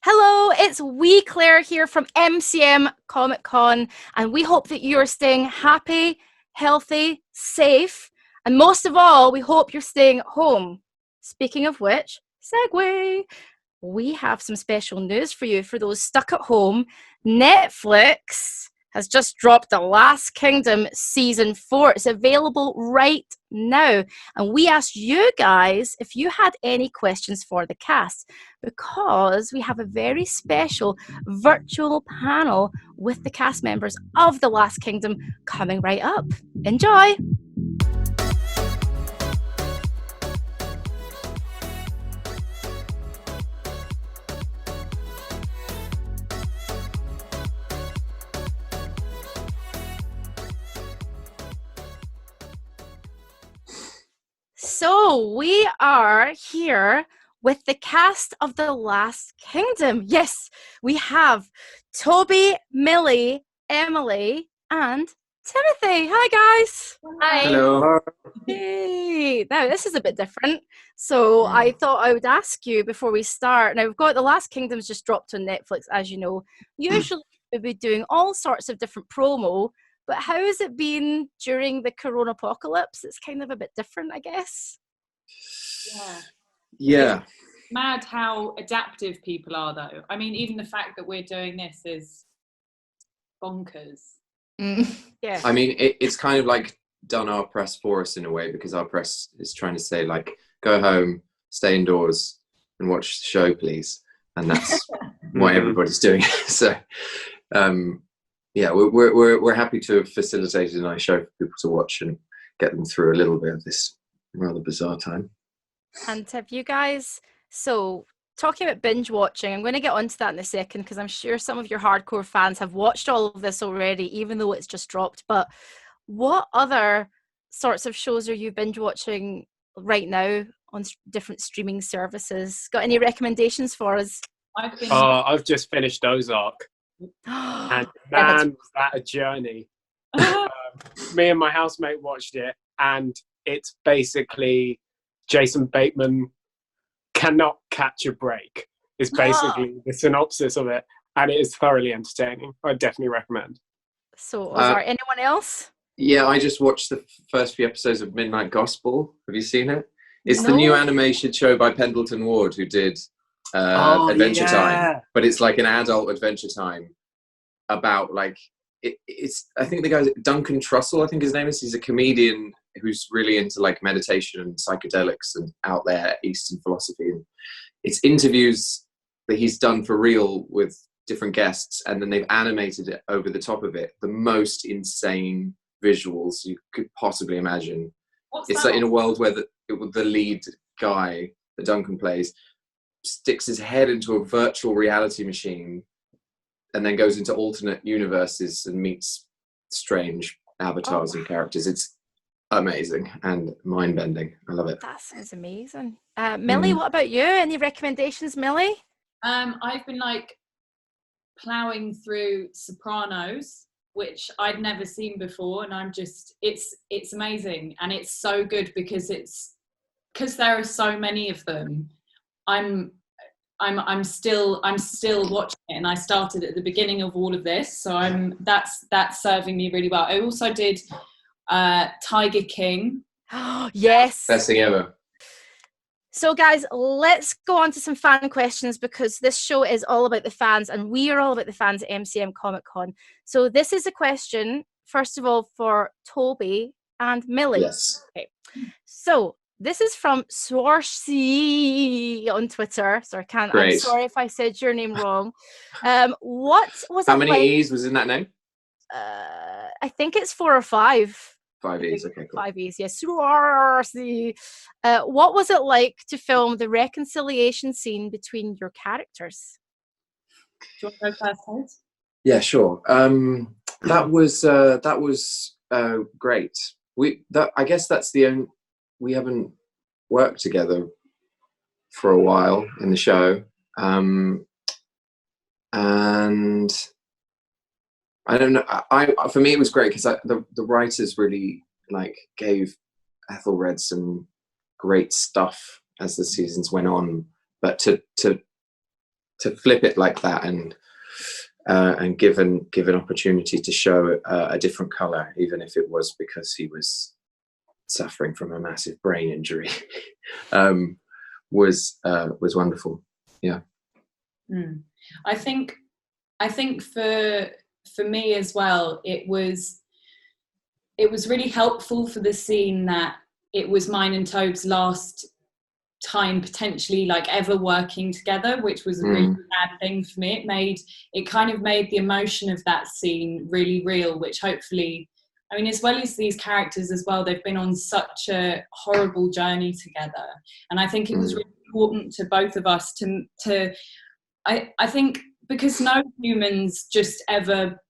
Hello, it's wee Claire here from MCM Comic Con, and we hope that you are staying happy, healthy, safe, and most of all, we hope you're staying at home. Speaking of which, segue, we have some special news for you for those stuck at home. Netflix has just dropped The Last Kingdom Season 4. It's available right now. And we asked you guys if you had any questions for the cast, because we have a very special virtual panel with the cast members of The Last Kingdom coming right up. Enjoy! So we are here with the cast of The Last Kingdom. Yes, we have Toby, Millie, Emily, and Timothy. Hi, guys. Hi. Hello. Hey. Now, this is a bit different. So I thought I would ask you before we start. Now, we've got The Last Kingdom's just dropped on Netflix, as you know. Usually we'll be doing all sorts of different promo, but how has it been during the Corona apocalypse? It's kind of a bit different, I guess. Yeah. It's mad how adaptive people are, though. I mean, even the fact that we're doing this is bonkers. Yeah. I mean, it's kind of like done our press for us in a way, because our press is trying to say, like, go home, stay indoors, and watch the show, please. And that's what everybody's doing. So, yeah, we're happy to have facilitated a nice show for people to watch and get them through a little bit of this rather bizarre time. And have you guys, so talking about binge watching, I'm going to get onto that in a second, because I'm sure some of your hardcore fans have watched all of this already, even though it's just dropped. But what other sorts of shows are you binge watching right now on different streaming services? Got any recommendations for us? I've just finished Ozark. And man, was that a journey. Me and my housemate watched it, and it's basically Jason Bateman cannot catch a break. It's basically the synopsis of it, and it is thoroughly entertaining. I definitely recommend. So, Ozark, anyone else? Yeah, I just watched the first few episodes of Midnight Gospel. Have you seen it? It's No. the new animated show by Pendleton Ward, who did Adventure Time, but it's like an adult Adventure Time about, like, it's I think the guy Duncan Trussell, I think his name is. He's a comedian who's really into, like, meditation and psychedelics and out there Eastern philosophy. And it's interviews that he's done for real with different guests, and then they've animated it over the top of it. The most insane visuals you could possibly imagine. It's like in a world where the lead guy that Duncan plays sticks his head into a virtual reality machine and then goes into alternate universes and meets strange avatars and characters. It's amazing and mind-bending. I love it. That sounds amazing. Millie, what about you? Any recommendations, Millie? I've been, like, ploughing through Sopranos, which I'd never seen before, and I'm just it's amazing, and it's so good because there are so many of them. I'm still watching it, and I started at the beginning of all of this, so that's serving me really well. I also did Tiger King. Yes, Best thing ever. So guys, let's go on to some fan questions, because this show is all about the fans, and we are all about the fans at MCM Comic Con. So this is a question, first of all, for Toby and Millie. Yes. Okay. So this is from Swarsy on Twitter. So I'm sorry if I said your name wrong. What was How many E's was in that name? I think it's 4 or 5. 5 E's, okay, cool. 5 E's, yes. What was it like to film the reconciliation scene between your characters? Do you want to go first, Ted? Yeah, sure. That was great. I guess that's the only. We haven't worked together for a while in the show, and I don't know. For me, it was great because the writers really, like, gave Ethelred some great stuff as the seasons went on. But to flip it like that and give an opportunity to show a different color, even if it was because he was suffering from a massive brain injury, was wonderful. Yeah. I think for me as well, it was really helpful for the scene that it was mine and Tobe's last time potentially like ever working together, which was a really bad thing for me. It kind of made the emotion of that scene really real, which hopefully, I mean, as well as these characters as well, they've been on such a horrible journey together, and I think it was really important to both of us to I think, because no human's just ever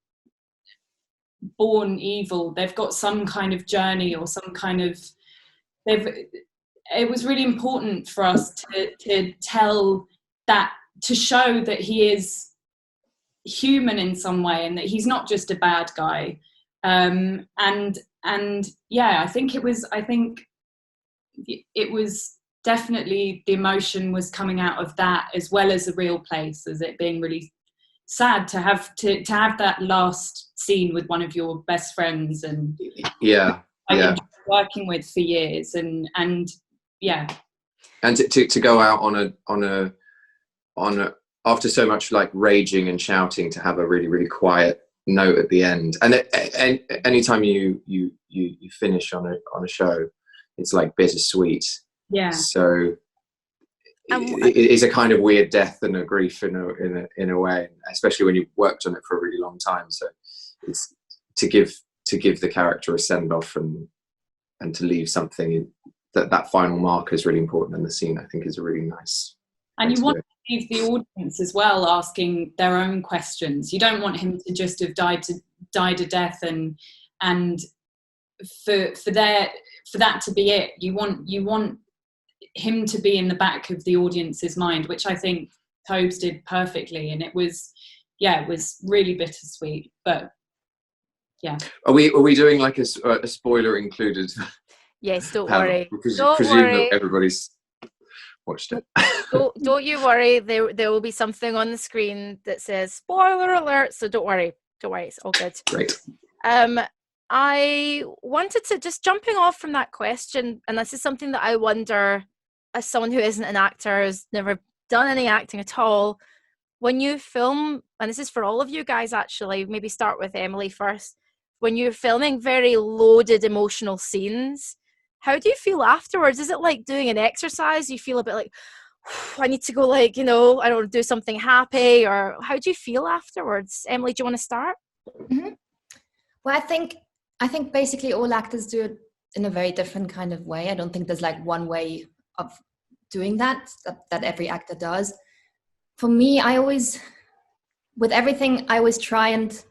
born evil. They've got some kind of journey or some kind of it was really important for us to tell that, to show that he is human in some way and that he's not just a bad guy. And yeah, I think it was definitely, the emotion was coming out of that as well as a real place, as it being really sad to have that last scene with one of your best friends and enjoyed working with for years and yeah, and to go out on a after so much like raging and shouting, to have a really, really quiet note at the end. And anytime you finish on a show, it's like bittersweet. Yeah. So it is a kind of weird death and a grief in a way, especially when you've worked on it for a really long time. So it's to give the character a send off and to leave something that final mark is really important in the scene. I think is a really nice. And you want to leave the audience as well asking their own questions. You don't want him to just have died to death and for that to be it. You want him to be in the back of the audience's mind, which I think Tobes did perfectly, and it was really bittersweet. But yeah, are we doing like a spoiler included? Yes, don't worry. Don't worry. That everybody's watched it. don't you worry. There will be something on the screen that says spoiler alert. So don't worry. It's all good. Great. I wanted to, just jumping off from that question, and this is something that I wonder, as someone who isn't an actor, has never done any acting at all, when you film, and this is for all of you guys actually, maybe start with Emily first, when you're filming very loaded emotional scenes, how do you feel afterwards? Is it like doing an exercise? You feel a bit like, I need to go, like, I don't do something happy, or how do you feel afterwards? Emily, do you want to start? Mm-hmm. Well, I think basically all actors do it in a very different kind of way. I don't think there's like one way of doing that every actor does. For me, with everything, I always try and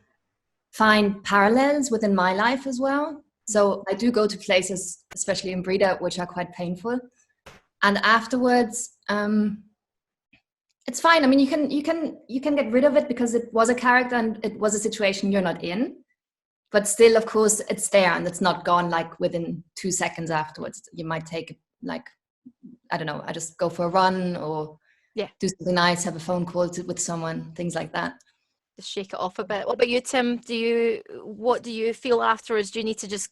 find parallels within my life as well. So I do go to places, especially in Breda, which are quite painful. And afterwards, it's fine. I mean, you can get rid of it because it was a character and it was a situation you're not in. But still, of course, it's there and it's not gone like within 2 seconds afterwards. You might take like, I don't know, I just go for a run or do something nice, have a phone call with someone, things like that. Just shake it off a bit. What about you, Tim? What do you feel afterwards? Do you need to just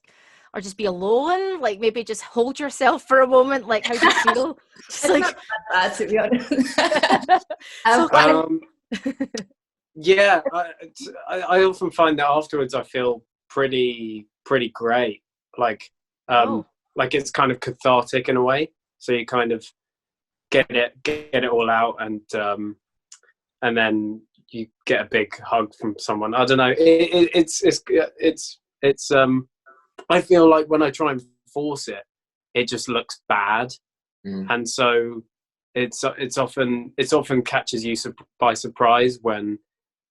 be alone? Like maybe just hold yourself for a moment? Like how do you feel? Just like not that bad, to be honest. Yeah, I often find that afterwards I feel pretty great. Like it's kind of cathartic in a way. So you kind of get it all out, and then you get a big hug from someone. I don't know. It's I feel like when I try and force it, it just looks bad, and so it's often catches you by surprise when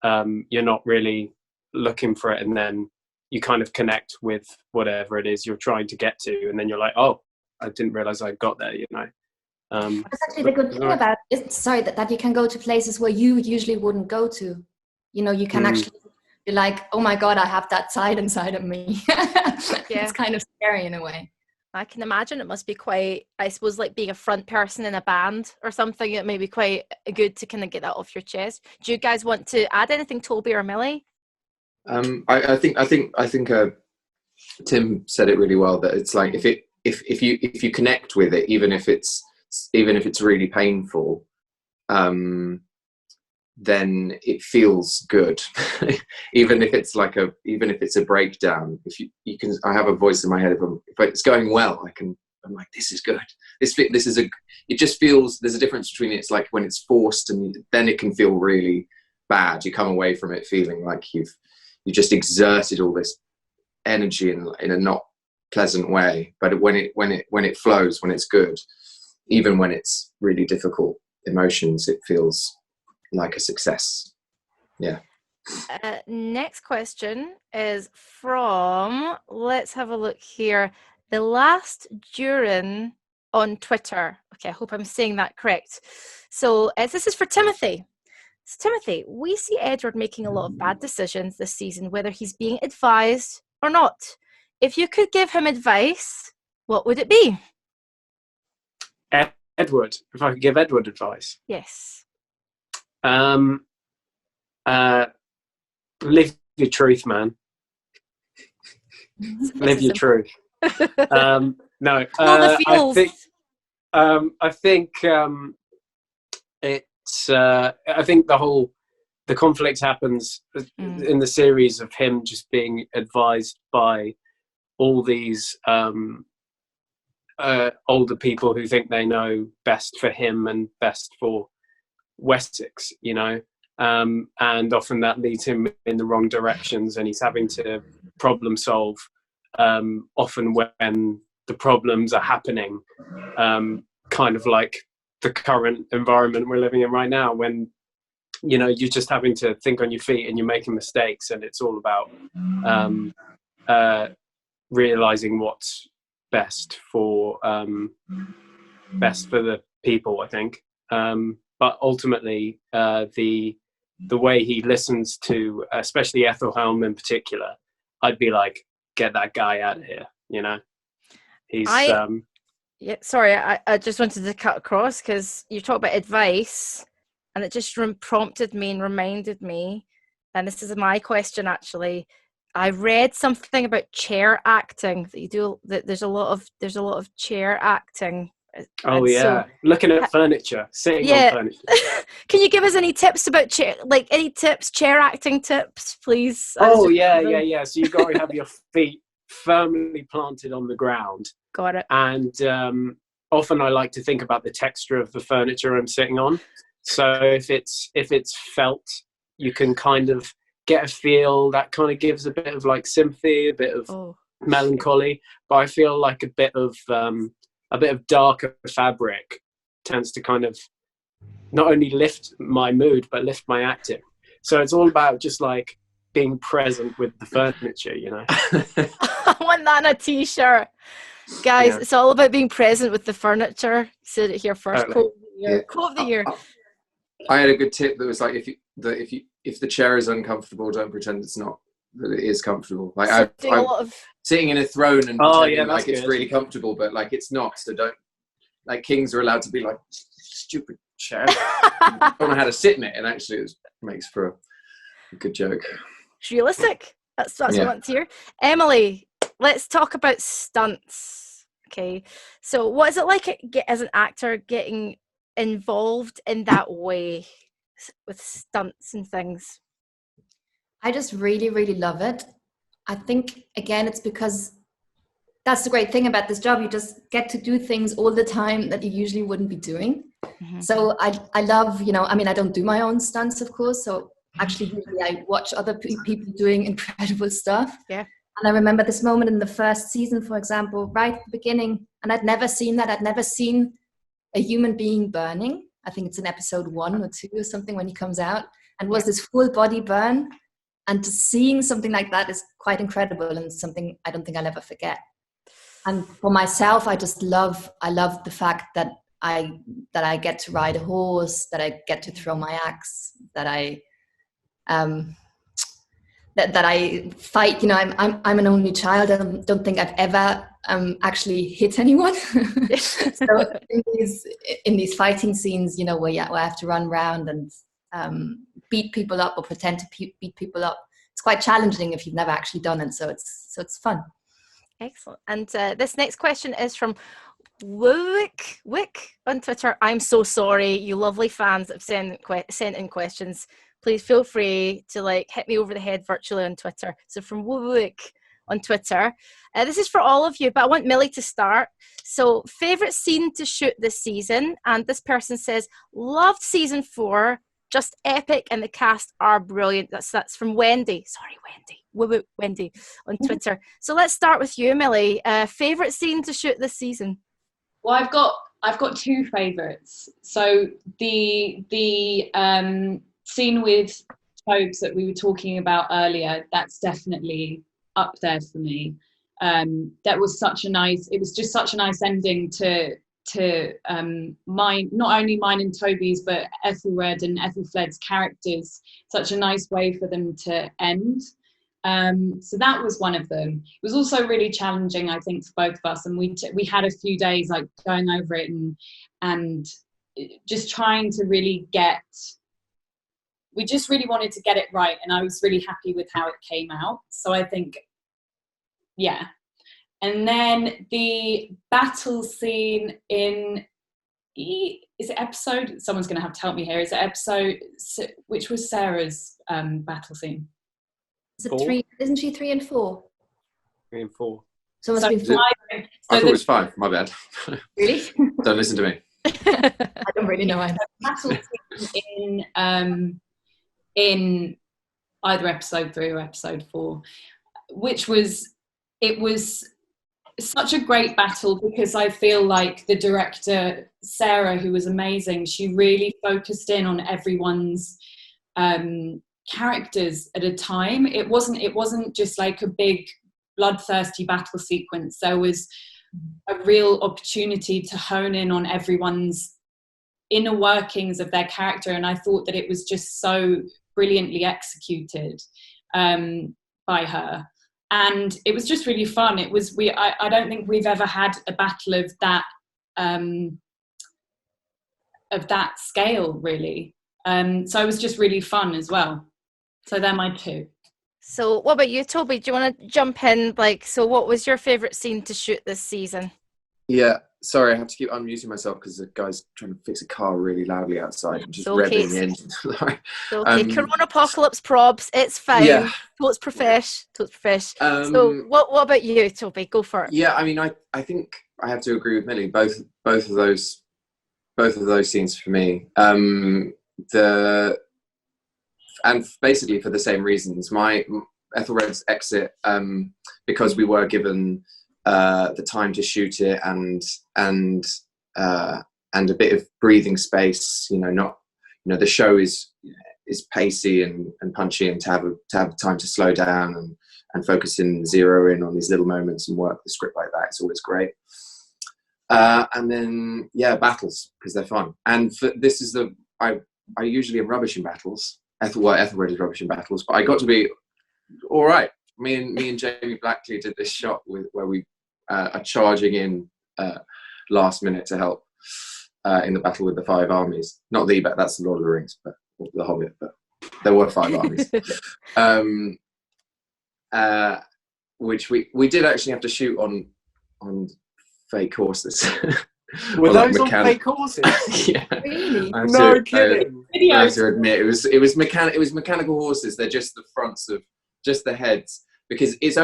you're not really looking for it, and then you kind of connect with whatever it is you're trying to get to, and then you're like, oh, I didn't realize I got there, That's actually the good thing about it. Sorry, that you can go to places where you usually wouldn't go to. You can actually be like, oh my God, I have that side inside of me. It's kind of scary in a way. I can imagine it must be quite, I suppose, like being a front person in a band or something. It may be quite good to kind of get that off your chest. Do you guys want to add anything, Toby or Millie? I think Tim said it really well, that it's like if you connect with it, even if it's really painful, then it feels good. even if it's a breakdown. If you can, I have a voice in my head. If it's going well, I'm like, this is good. It just feels, there's a difference between it's like when it's forced, and then it can feel really bad. You come away from it feeling like you just exerted all this energy in a not pleasant way. But when it flows, when it's good, even when it's really difficult emotions, it feels like a success. Yeah. Next question is from, let's have a look here, the last Durin on Twitter. Okay, I hope I'm saying that correct. So this is for Timothy. So, Timothy, we see Edward making a lot of bad decisions this season, whether he's being advised or not. If you could give him advice, what would it be? Edward, if I could give Edward advice. Yes. Live your truth, man. Live your truth. No, I think the conflict happens in the series of him just being advised by all these older people who think they know best for him and best for Wessex, you know, and often that leads him in the wrong directions, and he's having to problem solve often when the problems are happening, kind of like the current environment we're living in right now, when, you know, you're just having to think on your feet and you're making mistakes, and it's all about realizing what's best for the people, I think. But ultimately, the way he listens to, especially Ethelhelm in particular, I'd be like, get that guy out of here, you know? He's... Yeah, sorry, I just wanted to cut across because you talk about advice, and it just prompted me and reminded me, and this is my question actually. I read something about chair acting that you do. That there's a lot of chair acting. Oh yeah, so, looking at furniture, sitting on furniture. Can you give us any tips about chair acting tips, please? Oh yeah. So you've got to have your feet firmly planted on the ground. Got it. And often I like to think about the texture of the furniture I'm sitting on. So if it's felt, you can kind of get a feel that kind of gives a bit of like sympathy, a bit of melancholy. But I feel like a bit of darker fabric tends to kind of not only lift my mood but lift my acting. So it's all about just like being present with the furniture, you know. I want that on a t-shirt. Guys, It's all about being present with the furniture. Said it here first. Quote of the year. I had a good tip that was like, if the chair is uncomfortable, don't pretend it's not, that it is comfortable. Like I'm sitting in a throne and pretending like it's really comfortable, but like it's not. So don't, like, kings are allowed to be like, stupid chair. I don't know how to sit in it, and actually it makes for a good joke. It's realistic. That's what I want to hear. Emily, let's talk about stunts. Okay, so what is it like as an actor getting involved in that way with stunts and things? I just really, really love it. I think, again, it's because that's the great thing about this job. You just get to do things all the time that you usually wouldn't be doing. Mm-hmm. So I love, you know, I mean, I don't do my own stunts, of course. So actually, usually I watch other people doing incredible stuff. Yeah. And I remember this moment in the first season, for example, right at the beginning, and I'd never seen that. I'd never seen a human being burning. I think it's in episode 1 or 2 or something when he comes out, and was this full body burn. And just seeing something like that is quite incredible, and something I don't think I'll ever forget. And for myself, I love the fact that I get to ride a horse, that I get to throw my axe, that I that I fight. You know, I'm an only child, and I don't think I've ever actually hit anyone. So in these fighting scenes, you know, where I have to run around and beat people up or pretend to beat people up, it's quite challenging if you've never actually done it. So it's fun. Excellent. And this next question is from Wick on Twitter. I'm so sorry, you lovely fans that have sent in questions. Please feel free to hit me over the head virtually on Twitter. So from Wick on Twitter, this is for all of you, but I want Millie to start. So, favorite scene to shoot this season, and this person says loved season 4, just epic, and the cast are brilliant. That's from Wendy. Sorry, Wendy on Twitter. So let's start with you, Millie. Favorite scene to shoot this season? Well, I've got 2 favorites. So the scene with Tobes that we were talking about earlier, that's definitely up there for me. That was it was just such a nice ending to mine, not only mine and Toby's, but Ethelred and Ethelfled's characters. Such a nice way for them to end. So that was one of them. It was also really challenging, I think, for both of us, and we had a few days going over it and just trying to really we just really wanted to get it right, and I was really happy with how it came out. So I think, yeah. And then the battle scene in is it episode? Someone's going to have to help me here. Is it episode? Which was Sarah's battle scene? Is it 3? Isn't she 3 and 4? 3 and 4. So it's been 5. I thought it was 5. My bad. Really? Don't listen to me. I don't really know either. Battle scene in either episode 3 or episode 4, it was such a great battle, because I feel like the director Sarah, who was amazing, she really focused in on everyone's characters at a time. It wasn't just like a big bloodthirsty battle sequence. There was a real opportunity to hone in on everyone's inner workings of their character, and I thought that it was just so brilliantly executed by her. And it was just really fun. It was I don't think we've ever had a battle of that scale, really. So it was just really fun as well. So they're my 2. So what about you, Toby? Do you want to jump in? So what was your favourite scene to shoot this season? Yeah, sorry, I have to keep unmuting myself because the guy's trying to fix a car really loudly outside and just revving the engine. Okay, Corona apocalypse probs, it's fine. Yeah. Totes profesh. So what about you, Toby? Go for it. Yeah, I mean, I think I have to agree with Millie. Both of those scenes for me. And basically for the same reasons. My Ethelred's exit, because we were given the time to shoot it and a bit of breathing space. The show is pacey and punchy, and to have time to slow down and focus in, zero in on these little moments and work the script like that. It's always great. And then battles, because they're fun. And I usually am rubbish in battles. Ethelred is rubbish in battles, but I got to be all right. Me and Jamie Blackley did this shot where we are charging in last minute to help in the battle with the 5 armies. Not that's the Lord of the Rings, but the Hobbit. But there were 5 armies, which we did actually have to shoot on fake horses. Were those on fake horses? Yeah. Really? No kidding. I have to admit, it was mechanical horses. They're just the fronts of just the heads, because it's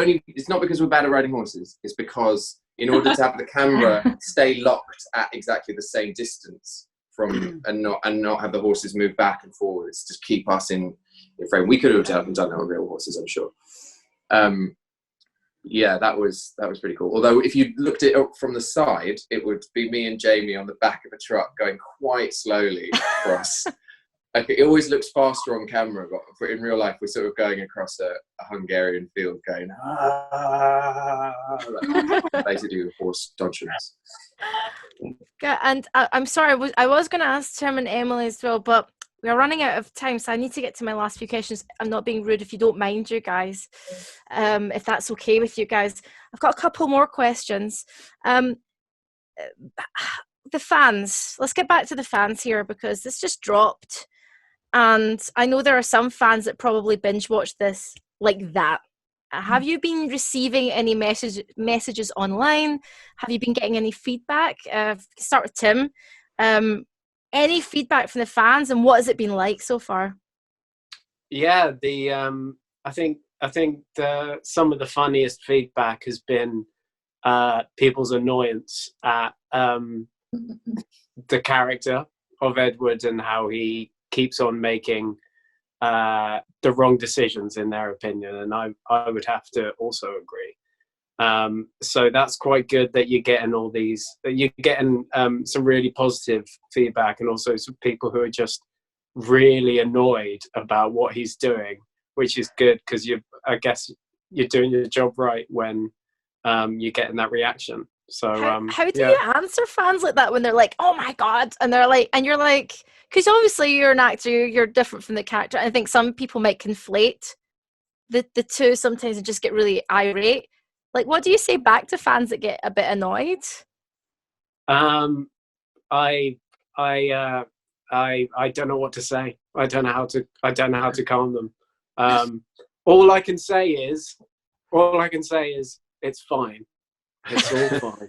not because we're bad at riding horses. It's because in order to have the camera stay locked at exactly the same distance from and not have the horses move back and forwards, just keep us in frame. We could have done that with real horses, I'm sure. That was pretty cool. Although if you looked at it from the side, it would be me and Jamie on the back of a truck going quite slowly across. It always looks faster on camera, but in real life we're sort of going across a Hungarian field going basically with horse dodgers. And I'm sorry, I was going to ask Tim and Emily as well, but we are running out of time, so I need to get to my last few questions. I'm not being rude, if you don't mind, you guys, if that's okay with you guys. I've got a couple more questions. The fans. Let's get back to the fans here, because this just dropped. And I know there are some fans that probably binge watch this like that. Have you been receiving any messages online? Have you been getting any feedback? Start with Tim. Any feedback from the fans, and what has it been like so far? Yeah, I think some of the funniest feedback has been people's annoyance at the character of Edward and how he keeps on making the wrong decisions in their opinion, and I would have to also agree. So that's quite good that you're getting all these, that you're getting some really positive feedback, and also some people who are just really annoyed about what he's doing, which is good, because I guess you're doing your job right when you're getting that reaction. So how do you answer fans like that when they're like, oh my god, and they're like, and you're like, because obviously you're an actor, you're different from the character. I think some people might conflate the two sometimes and just get really irate. Like, what do you say back to fans that get a bit annoyed? I don't know what to say. I don't know how to calm them. All I can say is it's fine. It's all fine.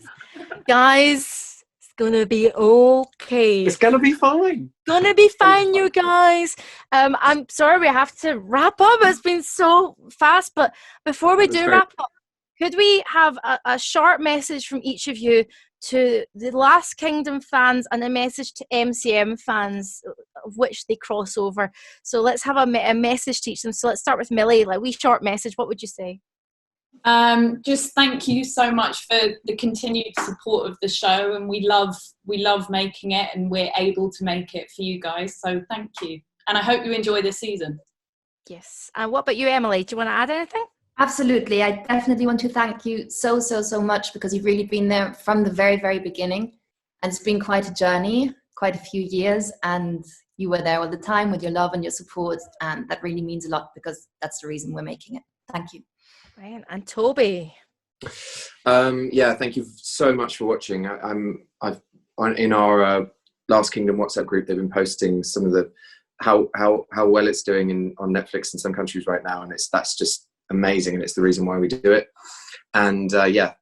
Guys, it's gonna be okay. It's gonna be fine. Gonna be fine, you guys. I'm sorry we have to wrap up. It's been so fast, but before we do wrap up, could we have a short message from each of you to the Last Kingdom fans and a message to MCM fans, of which they cross over? So let's have a message to each of them. So let's start with Millie. Like, wee short message. What would you say? Just thank you so much for the continued support of the show, and we love making it, and we're able to make it for you guys. So thank you, and I hope you enjoy this season. Yes. And what about you, Emily? Do you want to add anything? Absolutely. I definitely want to thank you so much, because you've really been there from the very, very beginning. And it's been quite a journey, quite a few years. And you were there all the time with your love and your support. And that really means a lot, because that's the reason we're making it. Thank you. Right. And Toby? Yeah, thank you so much for watching. I've in our Last Kingdom WhatsApp group, they've been posting some of the how well it's doing on Netflix in some countries right now, and that's just amazing, and it's the reason why we do it. And yeah,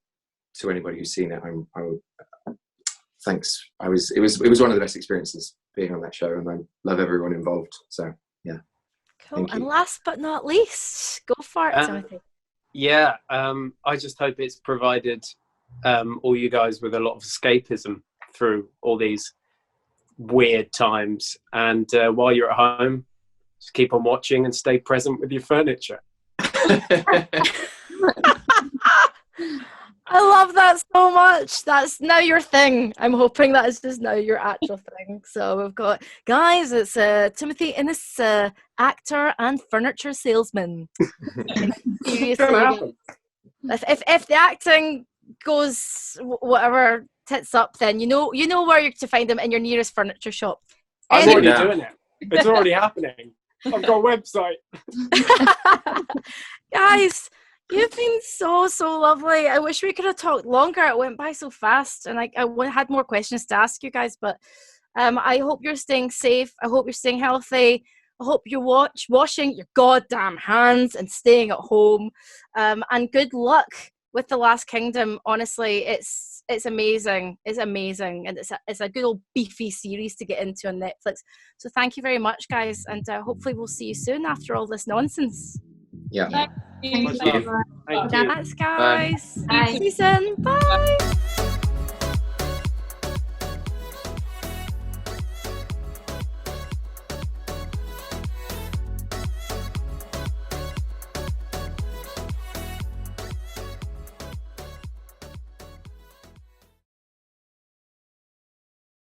to anybody who's seen it, thanks. It was one of the best experiences being on that show, and I love everyone involved. So yeah, cool. And last but not least, go for it, Timothy. Yeah, I just hope it's provided all you guys with a lot of escapism through all these weird times. And while you're at home, just keep on watching and stay present with your furniture. I love that so much. That's now your thing. I'm hoping that is just now your actual thing. So we've got, guys, it's Timothy Innes, actor and furniture salesman. Seriously, if the acting goes whatever tits up, then you know where you're to find him in your nearest furniture shop. I'm already doing it. It's already happening. I've got a website. Guys, you've been so lovely. I wish we could have talked longer. It went by so fast, and I had more questions to ask you guys, but I hope you're staying safe. I hope you're staying healthy. I hope you're washing your goddamn hands and staying at home. And good luck with The Last Kingdom. Honestly, it's amazing. It's amazing, and it's a good old beefy series to get into on Netflix. So thank you very much, guys, and hopefully we'll see you soon after all this nonsense. Yeah. Thank you. Thanks, guys. Bye. See you soon. Bye.